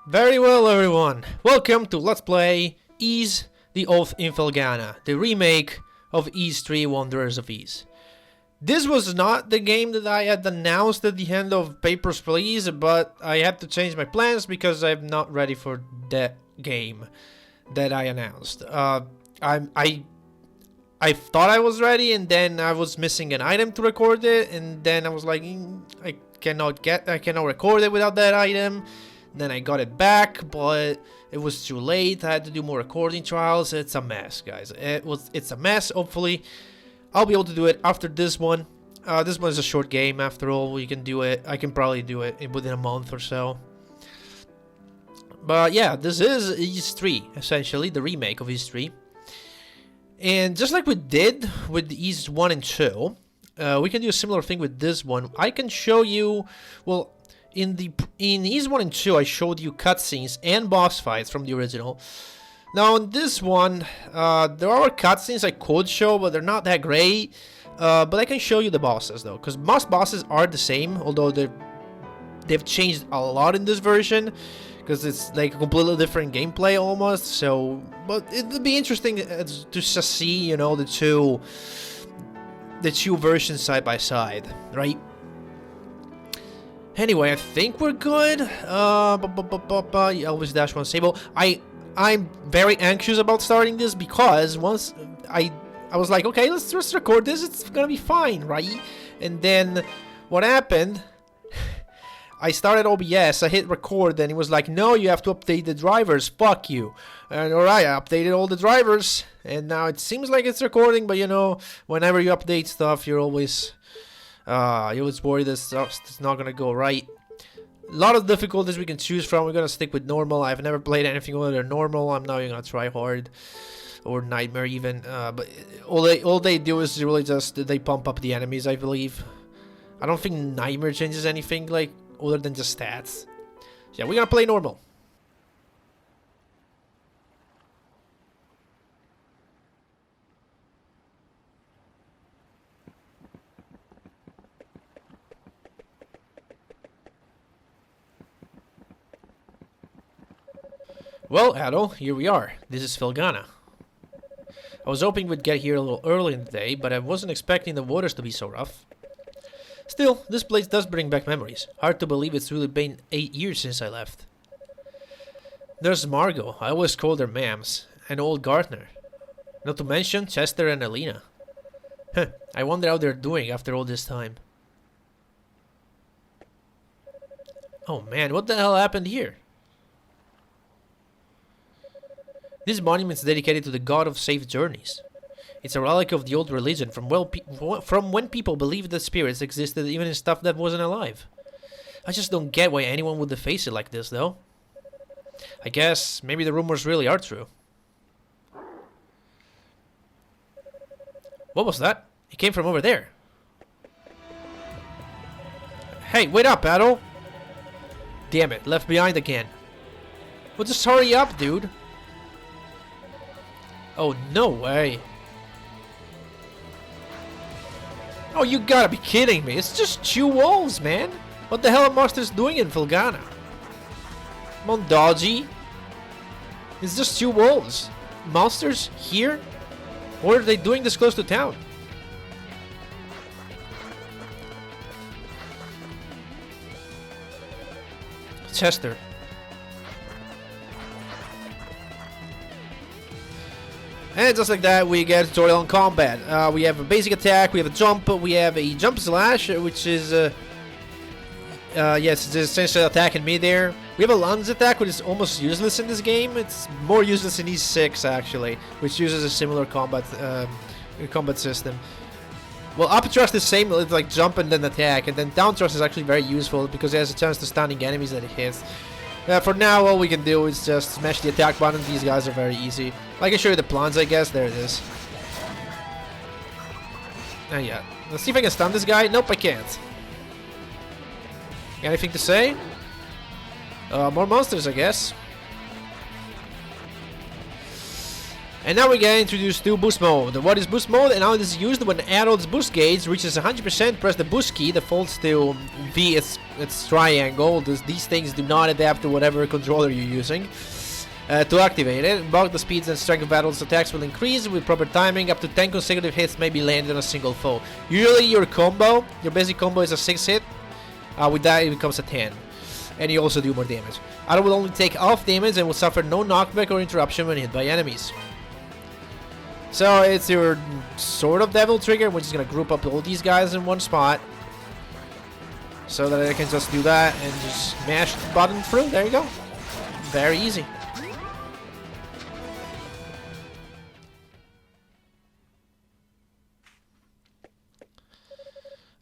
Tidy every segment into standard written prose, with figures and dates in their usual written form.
Very well, everyone. Welcome to Let's Play Ys the Oath in Felghana, the remake of Ys 3 Wanderers of Ys. This was not the game that I had announced at the end of Papers, Please, but I had to change my plans because I'm not ready for that game that I announced. I thought I was ready, and then I was missing an item to record it, and then I was like, I cannot record it without that item. Then I got it back, but it was too late. I had to do more recording trials. It's a mess, guys. It's a mess. Hopefully, I'll be able to do it after this one. This one is a short game, after all. We can do it. I can probably do it within a month or so. But yeah, this is Ys 3, essentially, the remake of Ys 3. And just like we did with Ys 1 and 2, we can do a similar thing with this one. I can show you, well, in Ys 1 and 2, I showed you cutscenes and boss fights from the original. Now, in this one, there are cutscenes I could show, but they're not that great. But I can show you the bosses, though, because most bosses are the same, although they've changed a lot in this version, because it's like a completely different gameplay almost. So, but it'll be interesting to just see, you know, the two versions side by side, right? Anyway, I think we're good. Always dash one sable. I'm very anxious about starting this because once I was like, okay, let's just record this. It's gonna be fine, right? And then what happened? I started OBS. I hit record, and it was like, no, you have to update the drivers. Fuck you. And alright, I updated all the drivers, and now it seems like it's recording. But you know, whenever you update stuff, you're always worried that stuff's not gonna go right. A lot of difficulties we can choose from. We're gonna stick with normal. I've never played anything other than normal. I'm not even gonna try hard or nightmare even. But all they do is really just they pump up the enemies, I believe. I don't think nightmare changes anything like other than just stats. So yeah, we're gonna play normal. Well, Adol, here we are. This is Felghana. I was hoping we'd get here a little early in the day, but I wasn't expecting the waters to be so rough. Still, this place does bring back memories. Hard to believe it's really been 8 years since I left. There's Margot, I always called her Mams, and old Gartner. Not to mention Chester and Alina. Huh, I wonder how they're doing after all this time. Oh man, what the hell happened here? This monument is dedicated to the god of safe journeys. It's a relic of the old religion from when people believed that spirits existed even in stuff that wasn't alive. I just don't get why anyone would deface it like this, though. I guess maybe the rumors really are true. What was that? It came from over there. Hey, wait up, Adol! Damn it, left behind again. Well, just hurry up, dude. Oh, no way. Oh, you gotta be kidding me. It's just 2 walls, man. What the hell are monsters doing in Felghana? Come on, Dogi. It's just 2 walls. Monsters here? What are they doing this close to town? Chester. And just like that, we get tutorial on combat. We have a basic attack, we have a jump, we have a jump slash, which is, yes, it's essentially attacking me there. We have a lance attack, which is almost useless in this game. It's more useless in Ys 6, actually, which uses a similar combat system. Well, up thrust is the same, it's like jump and then attack, and then down thrust is actually very useful because it has a chance to stunning enemies that it hits. For now, all we can do is just smash the attack button. These guys are very easy. I can show you the plans, I guess. There it is. Yeah. Let's see if I can stun this guy. Nope, I can't. Anything to say? More monsters, I guess. And now we get introduced to boost mode. What is boost mode and how it is used? When Adult's boost gauge reaches 100%, press the boost key, defaults to V, its triangle. These things do not adapt to whatever controller you're using. To activate it, bulk the speeds and strength of Adult's attacks will increase with proper timing. Up to 10 consecutive hits may be landed on a single foe. Usually your basic combo is a 6 hit. With that it becomes a 10. And you also do more damage. Adult will only take off damage and will suffer no knockback or interruption when hit by enemies. So it's your sort of devil trigger, which is going to group up all these guys in one spot. So that I can just do that and just mash the button through. There you go. Very easy.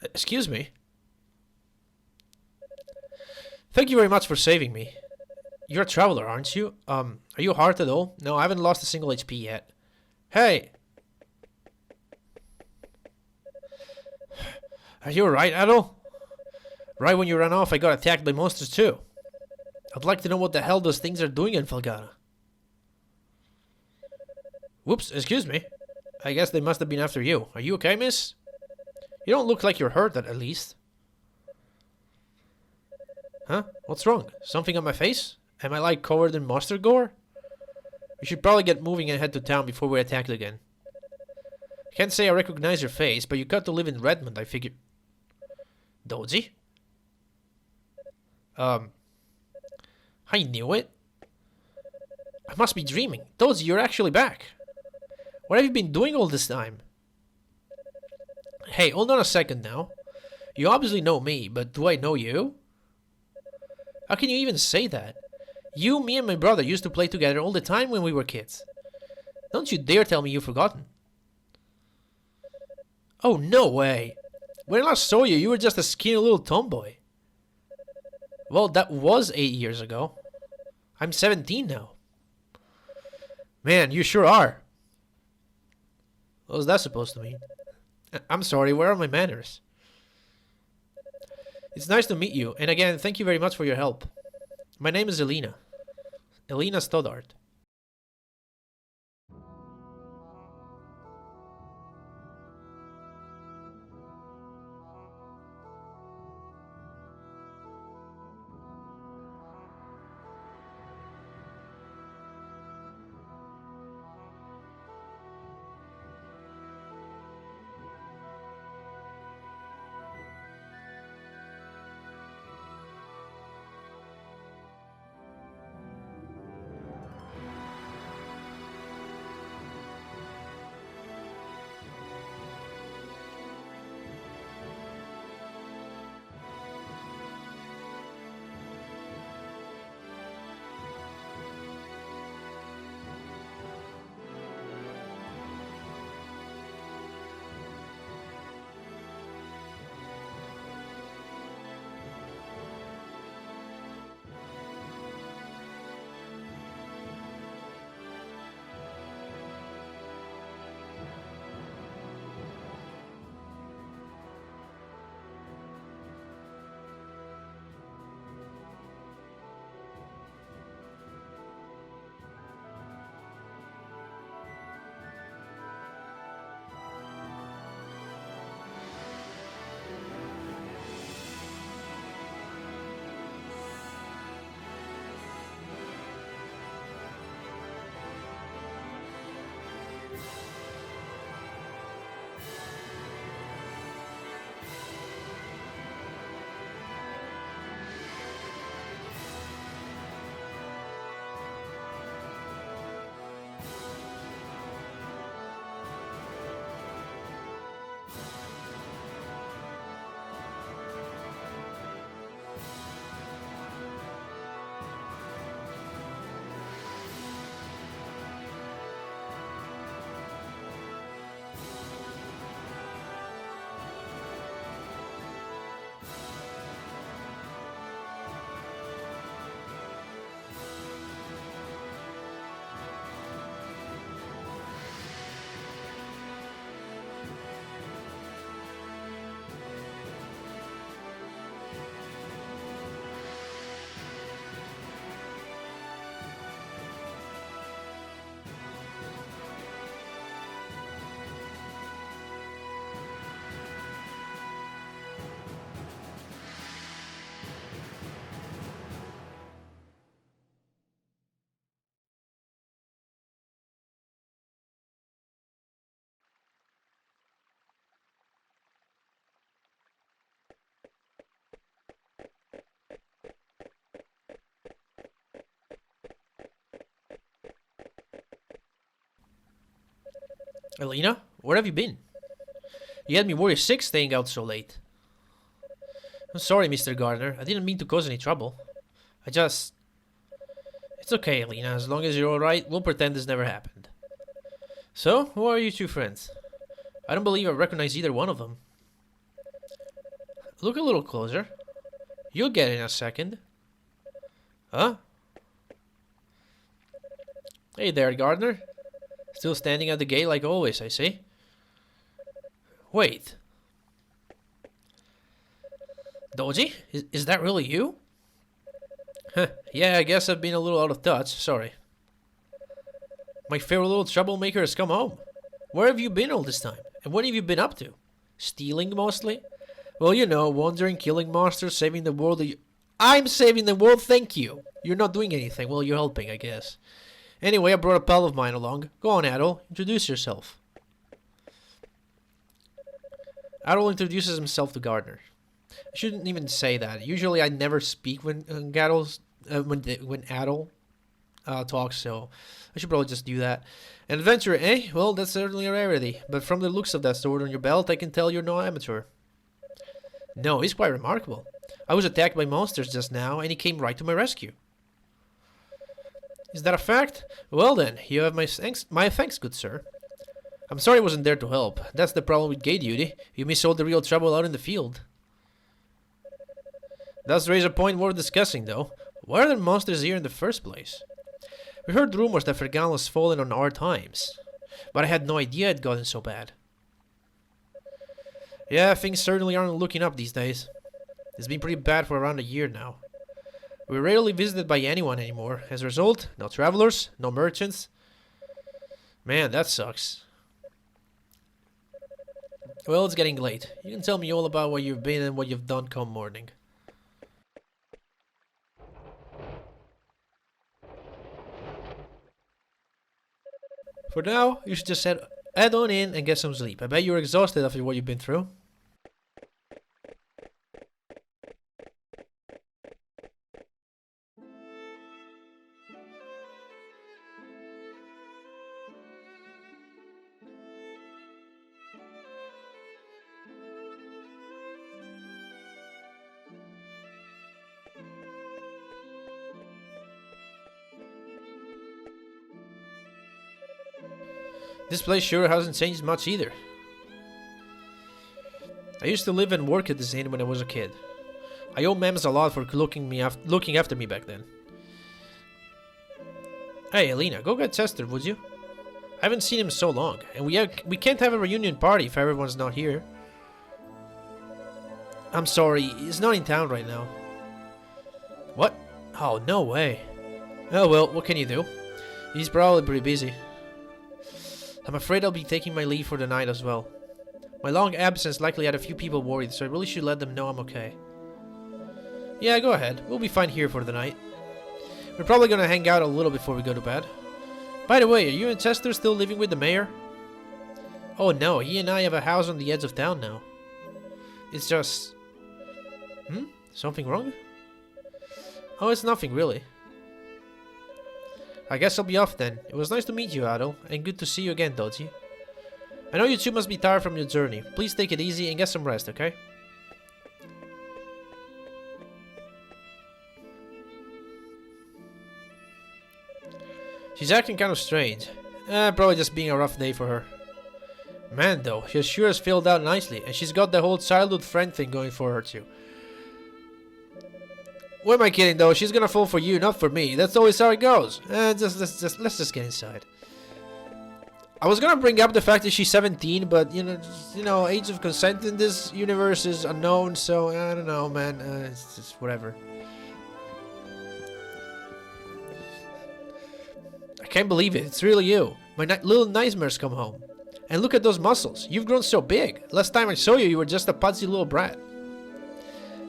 Excuse me. Thank you very much for saving me. You're a traveler, aren't you? Are you hurt at all? No, I haven't lost a single HP yet. Hey! Are you alright, Adol? Right when you ran off, I got attacked by monsters too. I'd like to know what the hell those things are doing in Felghana. Whoops, excuse me. I guess they must have been after you. Are you okay, miss? You don't look like you're hurt, at least. Huh? What's wrong? Something on my face? Am I like covered in monster gore? We should probably get moving and head to town before we're attacked again. I can't say I recognize your face, but you got to live in Redmond, I figure. Dogi? I knew it. I must be dreaming. Dogi, you're actually back. What have you been doing all this time? Hey, hold on a second now. You obviously know me, but do I know you? How can you even say that? You, me, and my brother used to play together all the time when we were kids. Don't you dare tell me you've forgotten. Oh, no way. When I last saw you, you were just a skinny little tomboy. Well, that was 8 years ago. I'm 17 now. Man, you sure are. What was that supposed to mean? I'm sorry, where are my manners? It's nice to meet you, and again, thank you very much for your help. My name is Elena. Elena Stoddard. Elena, where have you been? You had me worried sick staying out so late. I'm sorry, Mr. Gardner. I didn't mean to cause any trouble. It's okay, Elena. As long as you're alright, we'll pretend this never happened. So, who are you two friends? I don't believe I recognize either one of them. Look a little closer. You'll get it in a second. Huh? Hey there, Gardner. Still standing at the gate like always, I see. Wait. Dogi? Is that really you? Huh, yeah, I guess I've been a little out of touch, sorry. My favorite little troublemaker has come home. Where have you been all this time? And what have you been up to? Stealing mostly? Well, you know, wandering, killing monsters, saving the world. I'm saving the world, thank you. You're not doing anything. Well, you're helping, I guess. Anyway, I brought a pal of mine along. Go on, Adol. Introduce yourself. Adol introduces himself to Gardner. I shouldn't even say that. Usually I never speak when Adol talks, so I should probably just do that. An adventurer, eh? Well, that's certainly a rarity. But from the looks of that sword on your belt, I can tell you're no amateur. No, he's quite remarkable. I was attacked by monsters just now, and he came right to my rescue. Is that a fact? Well then, you have my thanks, good sir. I'm sorry I wasn't there to help. That's the problem with gate duty. You miss all the real trouble out in the field. Does raise a point worth discussing, though. Why are there monsters here in the first place? We heard rumors that Felghana was fallen on hard times, but I had no idea it gotten so bad. Yeah, things certainly aren't looking up these days. It's been pretty bad for around a year now. We're rarely visited by anyone anymore. As a result, no travelers, no merchants. Man, that sucks. Well, it's getting late. You can tell me all about where you've been and what you've done come morning. For now, you should just head on in and get some sleep. I bet you're exhausted after what you've been through. This place sure hasn't changed much either. I used to live and work at this inn when I was a kid. I owe Mems a lot for looking after me back then. Hey, Elena, go get Chester, would you? I haven't seen him so long, and we can't have a reunion party if everyone's not here. I'm sorry, he's not in town right now. What? Oh, no way. Oh well, what can you do? He's probably pretty busy. I'm afraid I'll be taking my leave for the night as well. My long absence likely had a few people worried, so I really should let them know I'm okay. Yeah, go ahead. We'll be fine here for the night. We're probably gonna hang out a little before we go to bed. By the way, are you and Chester still living with the mayor? Oh no, he and I have a house on the edge of town now. It's just... Something wrong? Oh, it's nothing really. I guess I'll be off then. It was nice to meet you, Adol, and good to see you again, Dogi. I know you two must be tired from your journey. Please take it easy and get some rest, okay? She's acting kind of strange. Probably just being a rough day for her. Man, though, she sure has filled out nicely, and she's got the whole childhood friend thing going for her too. What am I kidding though? She's gonna fall for you, not for me. That's always how it goes. Let's just get inside. I was gonna bring up the fact that she's 17, but you know, age of consent in this universe is unknown. So I don't know, man. It's just whatever. I can't believe it. It's really you. My little nightmares come home. And look at those muscles. You've grown so big. Last time I saw you, you were just a pudsy little brat.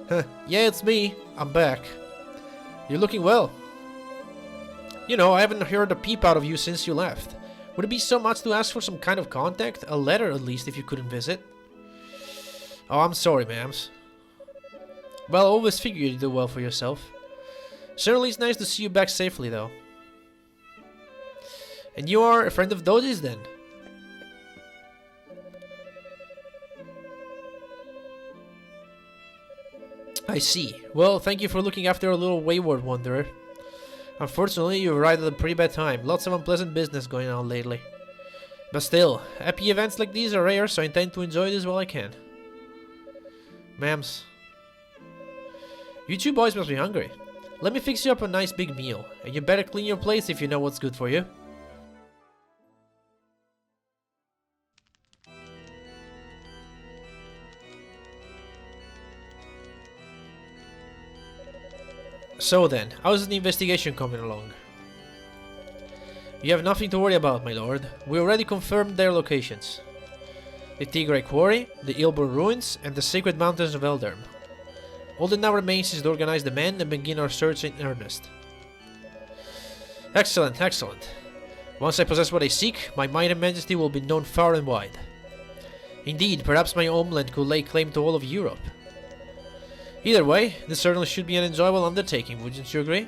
Huh. Yeah, it's me. I'm back. You're looking well. You know, I haven't heard a peep out of you since you left. Would it be so much to ask for some kind of contact? A letter, at least, if you couldn't visit. Oh, I'm sorry, ma'ams. Well, I always figured you'd do well for yourself. Certainly it's nice to see you back safely, though. And you are a friend of Dogi's, then? I see. Well, thank you for looking after a little wayward wanderer. Unfortunately, you arrived at a pretty bad time. Lots of unpleasant business going on lately. But still, happy events like these are rare, so I intend to enjoy this while I can. Ma'ams. You two boys must be hungry. Let me fix you up a nice big meal, and you better clean your place if you know what's good for you. So then, how's the investigation coming along? You have nothing to worry about, my lord. We already confirmed their locations. The Tigray Quarry, the Ilborn Ruins, and the Sacred Mountains of Elderm. All that now remains is to organize the men and begin our search in earnest. Excellent, excellent. Once I possess what I seek, my might and majesty will be known far and wide. Indeed, perhaps my homeland could lay claim to all of Europe. Either way, this certainly should be an enjoyable undertaking, wouldn't you agree?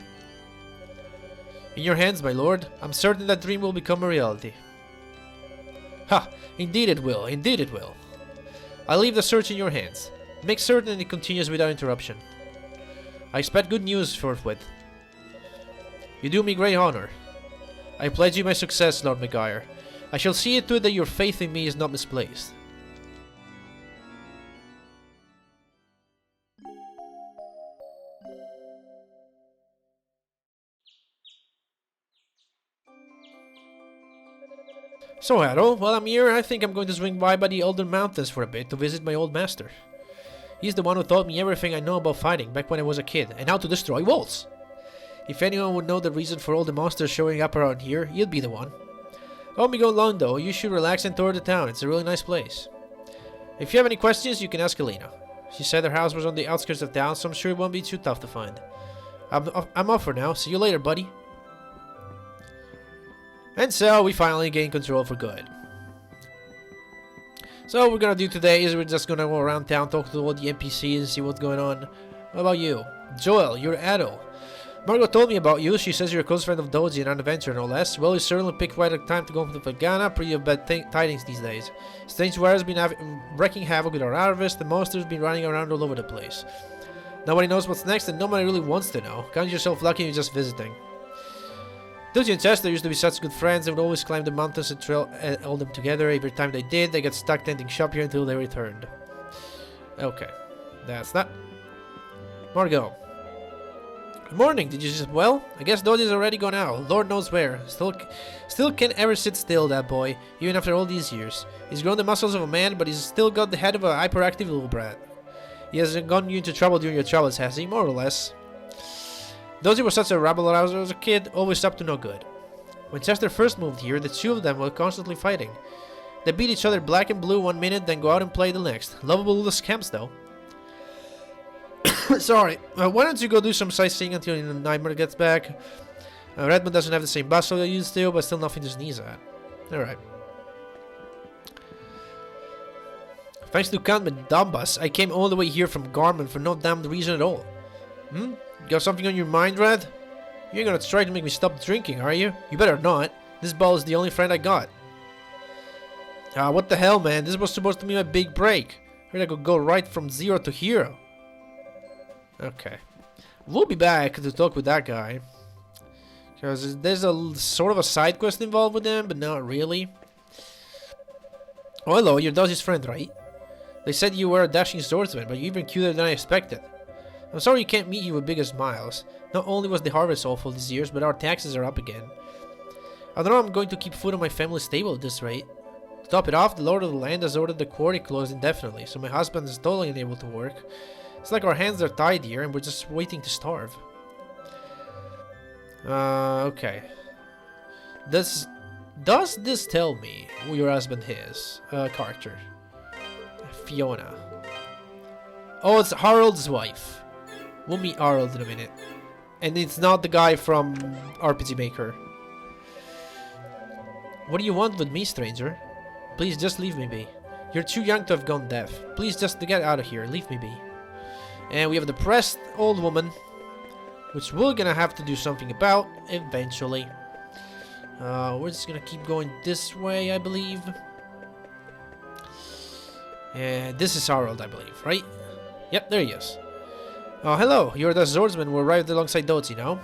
In your hands, my lord. I'm certain that dream will become a reality. Ha! Indeed it will, indeed it will. I'll leave the search in your hands. Make certain it continues without interruption. I expect good news forthwith. You do me great honor. I pledge you my success, Lord Maguire. I shall see it to it that your faith in me is not misplaced. So, Harold, while I'm here, I think I'm going to swing by the Elder Mountains for a bit to visit my old master. He's the one who taught me everything I know about fighting back when I was a kid, and how to destroy walls. If anyone would know the reason for all the monsters showing up around here, he'd be the one. I won't be going long though, you should relax and tour the town, it's a really nice place. If you have any questions, you can ask Elena. She said her house was on the outskirts of town, so I'm sure it won't be too tough to find. I'm off for now, see you later, buddy. And so, we finally gain control for good. So what we're gonna do today is we're just gonna go around town, talk to all the NPCs and see what's going on. What about you? Joel, you're Ado. Margot told me about you, she says you're a close friend of Dogi and an adventurer no less. Well, you certainly picked quite a time to go to Felghana, pretty bad tidings these days. Strange weather's been wreaking havoc with our harvest, the monsters been running around all over the place. Nobody knows what's next and nobody really wants to know. Count yourself lucky you're just visiting. Dogi and Chester used to be such good friends, they would always climb the mountains and trail all them together. Every time they did, they got stuck tending shop here until they returned. Okay, that's that. Margot. Good morning, did you sleep well? I guess Dogi's already gone out, Lord knows where. Still can't ever sit still, that boy, even after all these years. He's grown the muscles of a man, but he's still got the head of a hyperactive little brat. He hasn't gotten you into trouble during your travels, has he? More or less. Dogi was such a rabble-rouser as a kid, always up to no good. When Chester first moved here, the two of them were constantly fighting. They beat each other black and blue one minute, then go out and play the next. Lovable little scamps, though. Sorry, why don't you go do some sightseeing until Nightmare gets back? Redmond doesn't have the same bustle they used to, but still nothing to sneeze at. Alright. Thanks to Count Medambas, I came all the way here from Garmin for no damned reason at all. Got something on your mind, Red? You ain't gonna try to make me stop drinking, are you? You better not. This ball is the only friend I got. What the hell, man? This was supposed to be my big break. Heard I could go right from 0 to hero. Okay. We'll be back to talk with that guy. Because there's a sort of a side quest involved with him, but not really. Oh, hello, you're Dozi's friend, right? They said you were a dashing swordsman, but you're even cuter than I expected. I'm sorry you can't meet you with bigger smiles. Not only was the harvest awful these years, but our taxes are up again. I don't know I'm going to keep food on my family's table at this rate. To top it off, the lord of the land has ordered the quarry closed indefinitely, so my husband is totally unable to work. It's like our hands are tied here and we're just waiting to starve. Okay. Does this tell me who your husband is? Character. Fiona. Oh, it's Harold's wife. We'll meet Harold in a minute. And it's not the guy from RPG Maker. What do you want with me, stranger? Please just leave me be. You're too young to have gone deaf. Please just get out of here. Leave me be. And we have a depressed old woman, which we're gonna have to do something about eventually. We're just gonna keep going this way, I believe. And this is Harold, I believe, right? Yep, there he is. Oh, hello. You're the swordsman who arrived alongside Dogi, no?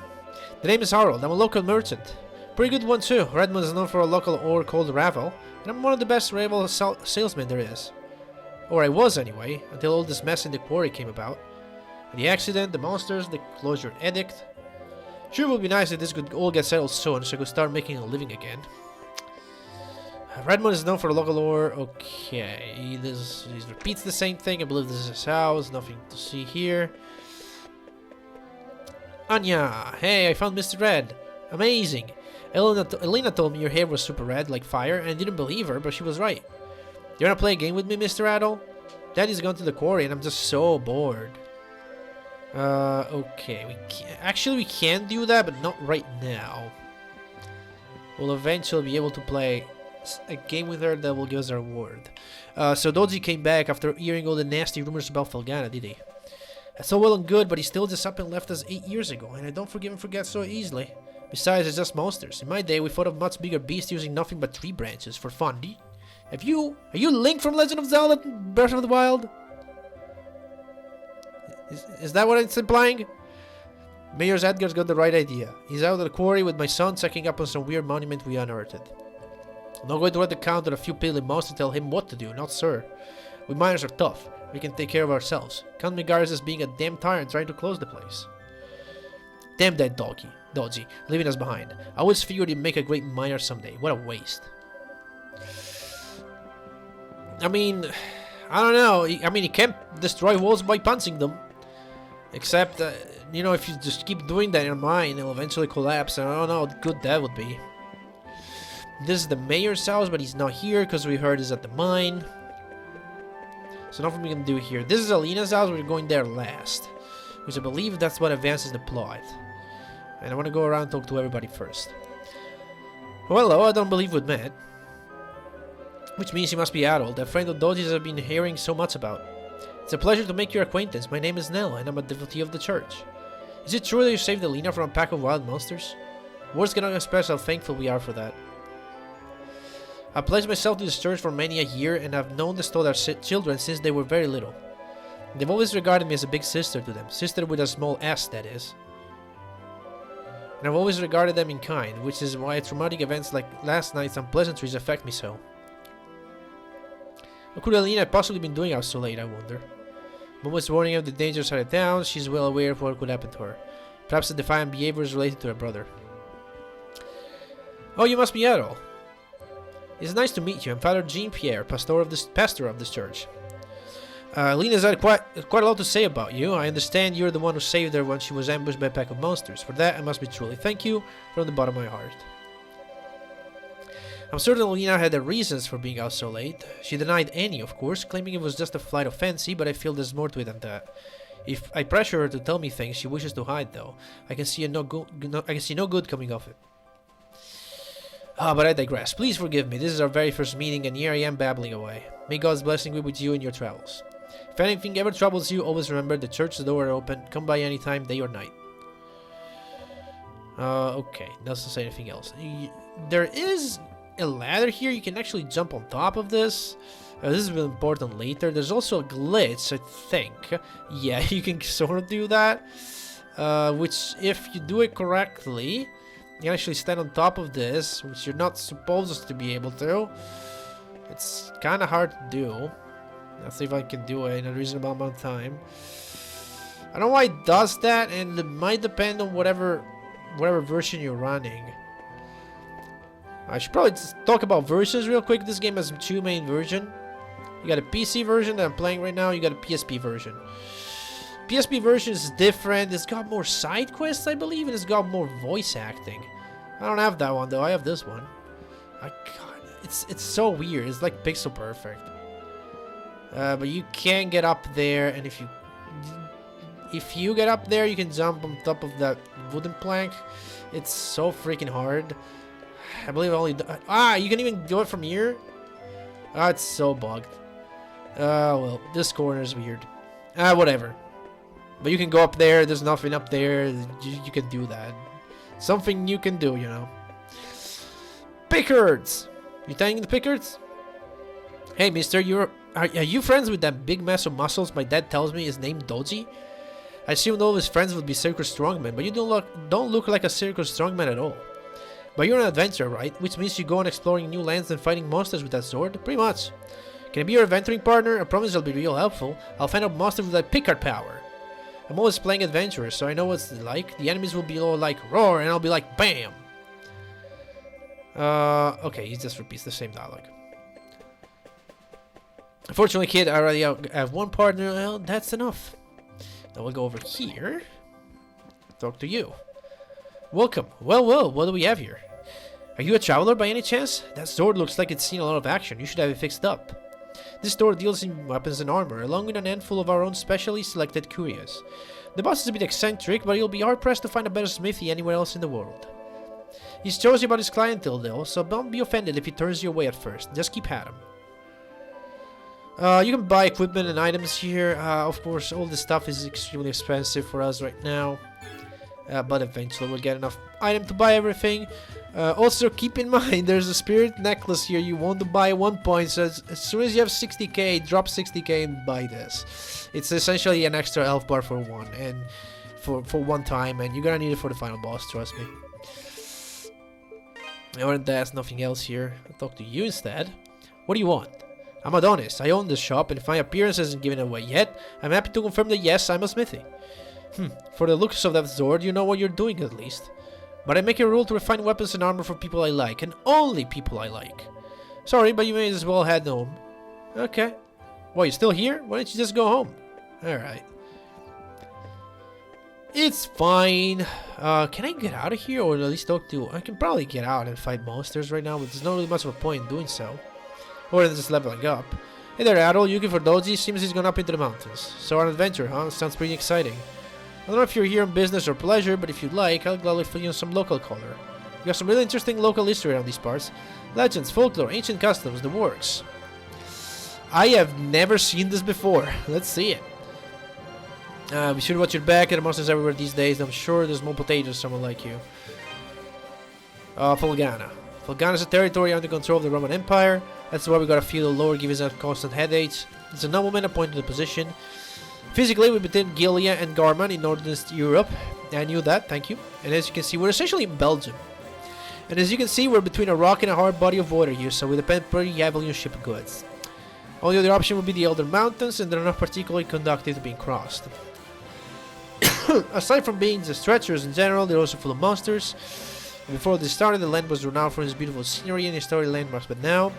The name is Harold. I'm a local merchant. Pretty good one, too. Redmond is known for a local ore called Ravel, and I'm one of the best Ravel salesmen there is. Or I was, anyway, until all this mess in the quarry came about. The accident, the monsters, the closure edict. Sure would be nice if this could all get settled soon, so I could start making a living again. Redmond is known for a local ore. Okay, he repeats the same thing. I believe this is his house. Nothing to see here. Anya! Hey, I found Mr. Red. Amazing! Elena told me your hair was super red, like fire, and I didn't believe her, but she was right. You wanna play a game with me, Mr. Adol? Daddy's gone to the quarry, and I'm just so bored. Okay, we can do that, but not right now. We'll eventually be able to play a game with her that will give us a reward. So Dogi came back after hearing all the nasty rumors about Felghana, did he? That's all well and good, but he still just up and left us 8 years ago, and I don't forgive and forget so easily. Besides, it's just monsters. In my day, we fought a much bigger beast using nothing but tree branches for fun. Are you Link from Legend of Zelda Breath of the Wild? Is that what it's implying? Mayor Edgar's got the right idea. He's out of the quarry with my son checking up on some weird monument we unearthed. I'm not going to let the count on a few piddly monsters tell him what to do, not sir. We miners are tough. We can take care of ourselves. Count me guards as being a damn tyrant trying to close the place. Damn that Dogi, leaving us behind. I always figured he'd make a great miner someday. What a waste. I mean, I don't know. He can't destroy walls by punching them. Except, you know, if you just keep doing that in a mine, it'll eventually collapse. And I don't know how good that would be. This is the mayor's house, but he's not here because we heard he's at the mine. So nothing we can do here. This is Alina's house. We're going there last. Because I believe that's what advances the plot. And I want to go around and talk to everybody first. Well, hello, I don't believe we've met. Which means you must be Adol, that friend of Dogi's I've been hearing so much about. It's a pleasure to make your acquaintance. My name is Nell, and I'm a devotee of the church. Is it true that you saved Alina from a pack of wild monsters? Words cannot express how thankful we are for that. I pledged myself to this church for many a year, and I've known the Stoddard children since they were very little. They've always regarded me as a big sister to them, sister with a small s, that is. And I've always regarded them in kind, which is why traumatic events like last night's unpleasantries affect me so. What could Alina have possibly been doing out so late, I wonder? Mom was warning her of the dangers out of town. She's well aware of what could happen to her. Perhaps the defiant behavior is related to her brother. Oh, you must be Adol. It's nice to meet you. I'm Father Jean-Pierre, pastor of this church. Alina's had quite a lot to say about you. I understand you're the one who saved her when she was ambushed by a pack of monsters. For that, I must be truly thank you from the bottom of my heart. I'm certain Alina had her reasons for being out so late. She denied any, of course, claiming it was just a flight of fancy, but I feel there's more to it than that. If I pressure her to tell me things she wishes to hide, though, I can see no good coming of it. But I digress. Please forgive me. This is our very first meeting, and here I am babbling away. May God's blessing be with you in your travels. If anything ever troubles you, always remember the church's door are open. Come by anytime, day or night. Okay. Doesn't say anything else. There is a ladder here. You can actually jump on top of this. This is really important later. There's also a glitch, I think. Yeah, you can sort of do that. Which, if you do it correctly, you can actually stand on top of this, which you're not supposed to be able to. It's kind of hard to do. Let's see if I can do it in a reasonable amount of time. I don't know why it does that, and it might depend on whatever version you're running. I should probably just talk about versions real quick. This game has two main versions. You got a PC version that I'm playing right now. You got a PSP version. PSP version is different. It's got more side quests, I believe, and it's got more voice acting. I don't have that one though. I have this one. God, it's so weird. It's like pixel perfect. But you can get up there, and if you get up there, you can jump on top of that wooden plank. It's so freaking hard. I believe only you can even do it from here. It's so bugged. Well, this corner is weird. Whatever. But you can go up there. There's nothing up there. You can do that. Something you can do, you know. Pickards! You taking the Pickards? Hey, mister, are you friends with that big mess of muscles my dad tells me is named Dogi? I assumed all his friends would be circus strongmen, but you don't look like a circus strongman at all. But you're an adventurer, right? Which means you go on exploring new lands and fighting monsters with that sword? Pretty much. Can I be your adventuring partner? I promise I'll be real helpful. I'll find out monsters with that pickard power. I'm always playing adventurers, so I know what's like. The enemies will be all like, roar, and I'll be like, bam! Okay, he just repeats the same dialogue. Unfortunately, kid, I already have one partner. Well, that's enough. Now we'll go over here. Talk to you. Welcome. Well, what do we have here? Are you a traveler by any chance? That sword looks like it's seen a lot of action. You should have it fixed up. This store deals in weapons and armor, along with a handful of our own specially selected curios. The boss is a bit eccentric, but you'll be hard-pressed to find a better smithy anywhere else in the world. He's choosy about his clientele though, so don't be offended if he turns your way at first. Just keep at him. You can buy equipment and items here. Of course, all this stuff is extremely expensive for us right now. But eventually we'll get enough item to buy everything. Also, keep in mind, there's a spirit necklace here you want to buy at one point, so as soon as you have 60k, drop 60k and buy this. It's essentially an extra health bar for one, and for one time, and you're gonna need it for the final boss, trust me. Other than that, there's nothing else here. I'll talk to you instead. What do you want? I'm Adonis. I own this shop, and if my appearance isn't given away yet, I'm happy to confirm that yes, I'm a smithy. For the looks of that sword, you know what you're doing at least. But I make it a rule to refine weapons and armor for people I like, and only people I like. Sorry, but you may as well head home. Okay. Well, you still here? Why don't you just go home? Alright. It's fine. Can I get out of here, or at least talk to... I can probably get out and fight monsters right now, but there's not really much of a point in doing so. Or just leveling up. Hey there, Adol. You looking for Dogi? Seems he's gone up into the mountains. So an adventure, huh? Sounds pretty exciting. I don't know if you're here on business or pleasure, but if you'd like, I'll gladly fill you in some local color. We got some really interesting local history around these parts. Legends, folklore, ancient customs, the works. I have never seen this before. Let's see it. Be sure to watch your back. There are monsters everywhere these days. I'm sure there's more potatoes someone like you. Felghana. Felghana is a territory under control of the Roman Empire. That's why we gotta feel the Lord giving us constant headaches. It's a nobleman appointed to the position. Physically, we're between Gilead and Garman in northern Europe. I knew that, thank you. And as you can see, we're essentially in Belgium. And as you can see, we're between a rock and a hard body of water here, so we depend pretty heavily on ship goods. Only other option would be the Elder Mountains, and they're not particularly conducive to being crossed. Aside from being just treacherous in general, they're also full of monsters. Before this started, the land was renowned for its beautiful scenery and historic landmarks, but now...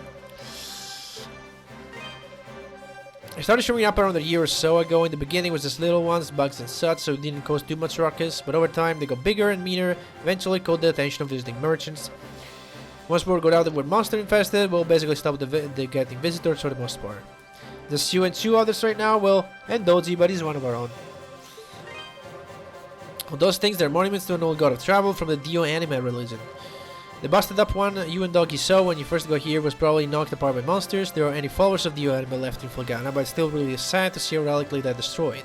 They started showing up around a year or so ago. In the beginning it was just little ones, bugs and such, so it didn't cause too much ruckus, but over time they got bigger and meaner, eventually caught the attention of visiting merchants. Once more got out that were monster infested, we'll basically stop the getting visitors for the most part. Just you and two others right now, well, and Dogi, but he's one of our own. On those things, they're monuments to an old god of travel from the Dio anime religion. The busted up one you and Dogi saw when you first got here was probably knocked apart by monsters. There aren't any followers of the anime left in Felghana, but it's still really sad to see a relic like that destroyed.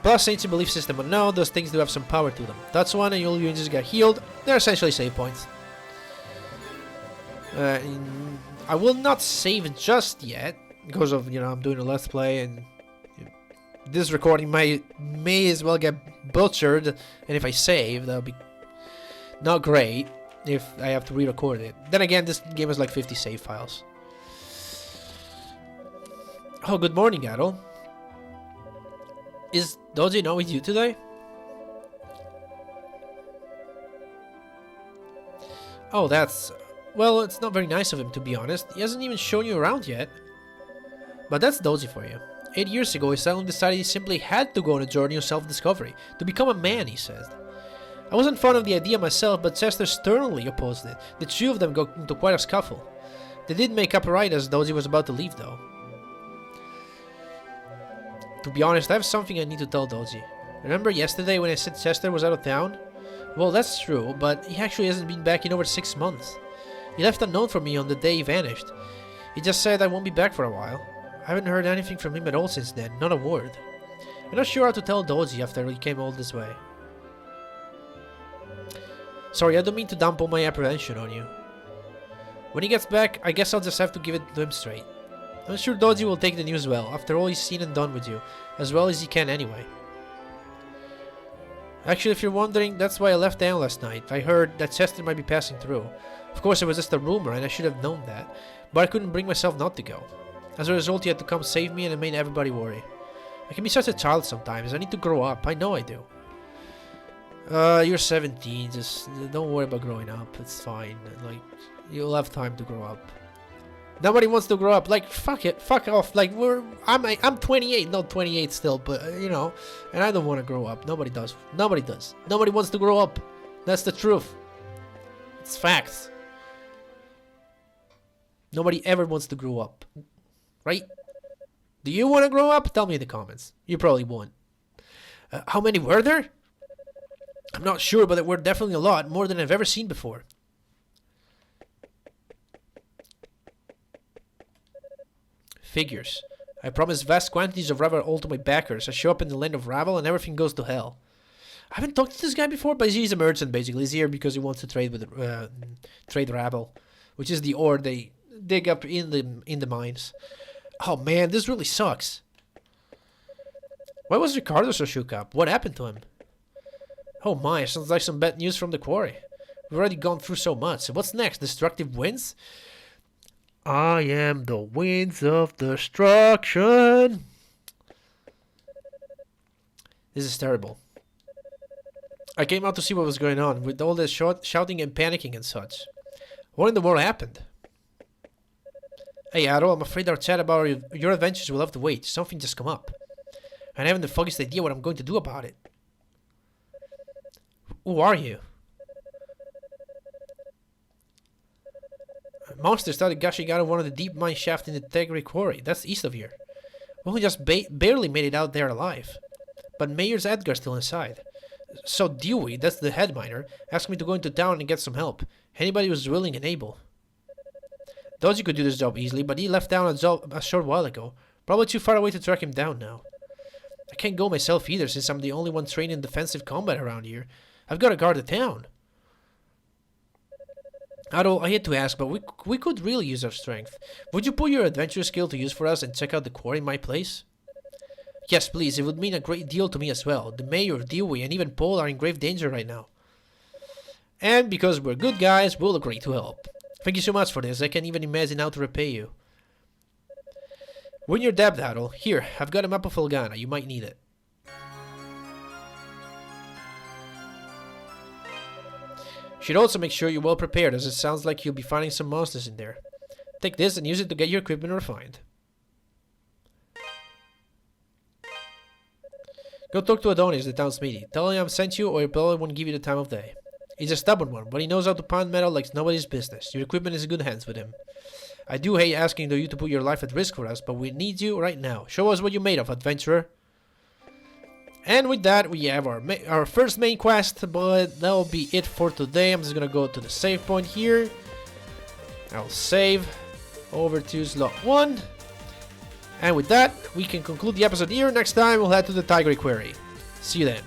Plus, ancient belief system unknown, those things do have some power to them. That's one, and all you just got healed. They're essentially save points. I will not save just yet because of, you know, I'm doing a let's play, and this recording may as well get butchered. And if I save, that'll be not great. If I have to re-record it. Then again, this game has like 50 save files. Oh, good morning, Adol. Is Dogi not with you today? Oh, that's... Well, it's not very nice of him, to be honest. He hasn't even shown you around yet. But that's Dogi for you. 8 years ago, he suddenly decided he simply had to go on a journey of self-discovery. To become a man, he says. I wasn't fond of the idea myself, but Chester sternly opposed it. The two of them got into quite a scuffle. They did make up right as Dogi was about to leave, though. To be honest, I have something I need to tell Dogi. Remember yesterday when I said Chester was out of town? Well, that's true, but he actually hasn't been back in over 6 months. He left a note for me on the day he vanished. He just said I won't be back for a while. I haven't heard anything from him at all since then, not a word. I'm not sure how to tell Dogi after he came all this way. Sorry, I don't mean to dump all my apprehension on you. When he gets back, I guess I'll just have to give it to him straight. I'm sure Dogi will take the news well, after all he's seen and done with you, as well as he can anyway. Actually, if you're wondering, that's why I left town last night. I heard that Chester might be passing through. Of course, it was just a rumor, and I should have known that. But I couldn't bring myself not to go. As a result, he had to come save me, and it made everybody worry. I can be such a child sometimes. I need to grow up. I know I do. You're 17. Just don't worry about growing up. It's fine. Like, you'll have time to grow up. Nobody wants to grow up. Like, fuck it. Fuck off. Like, I'm 28. Not 28 still, but, you know. And I don't want to grow up. Nobody does. Nobody does. Nobody wants to grow up. That's the truth. It's facts. Nobody ever wants to grow up. Right? Do you want to grow up? Tell me in the comments. You probably won't. How many were there? I'm not sure, but there were definitely a lot. More than I've ever seen before. Figures. I promise vast quantities of rubber all to my backers. I show up in the land of Ravel and everything goes to hell. I haven't talked to this guy before, but he's a merchant basically. He's here because he wants to trade with trade Ravel, which is the ore they dig up in the mines. Oh man, this really sucks. Why was Ricardo so shook up? What happened to him? Oh my, sounds like some bad news from the quarry. We've already gone through so much. So what's next? Destructive winds? I am the winds of destruction. This is terrible. I came out to see what was going on, with all this shouting and panicking and such. What in the world happened? Hey Aro, I'm afraid our chat about your adventures will have to wait. Something just come up. I haven't the foggiest idea what I'm going to do about it. Who are you? Monsters started gushing out of one of the deep mine shafts in the Tegri quarry. That's east of here. We only just barely made it out there alive. But Mayor's Edgar's still inside. So Dewey, that's the head miner, asked me to go into town and get some help. Anybody who's willing and able. Dogi could do this job easily, but he left town a short while ago. Probably too far away to track him down now. I can't go myself either, since I'm the only one trained in defensive combat around here. I've got to guard the town. Aro, I hate to ask, but we could really use our strength. Would you put your adventure skill to use for us and check out the quarry in my place? Yes, please. It would mean a great deal to me as well. The mayor, Dewey, and even Paul are in grave danger right now. And because we're good guys, we'll agree to help. Thank you so much for this. I can't even imagine how to repay you. When you're dead, Aro, here, I've got a map of Felghana. You might need it. Should also make sure you're well prepared, as it sounds like you'll be finding some monsters in there. Take this and use it to get your equipment refined. Go talk to Adonis, the town smithy. Tell him I sent you, or he probably won't give you the time of day. He's a stubborn one, but he knows how to pound metal like nobody's business. Your equipment is in good hands with him. I do hate asking you to put your life at risk for us, but we need you right now. Show us what you're made of, adventurer. And with that, we have our first main quest, but that'll be it for today. I'm just gonna go to the save point here. I'll save over to slot 1. And with that, we can conclude the episode here. Next time, we'll head to the Tigray Quarry. See you then.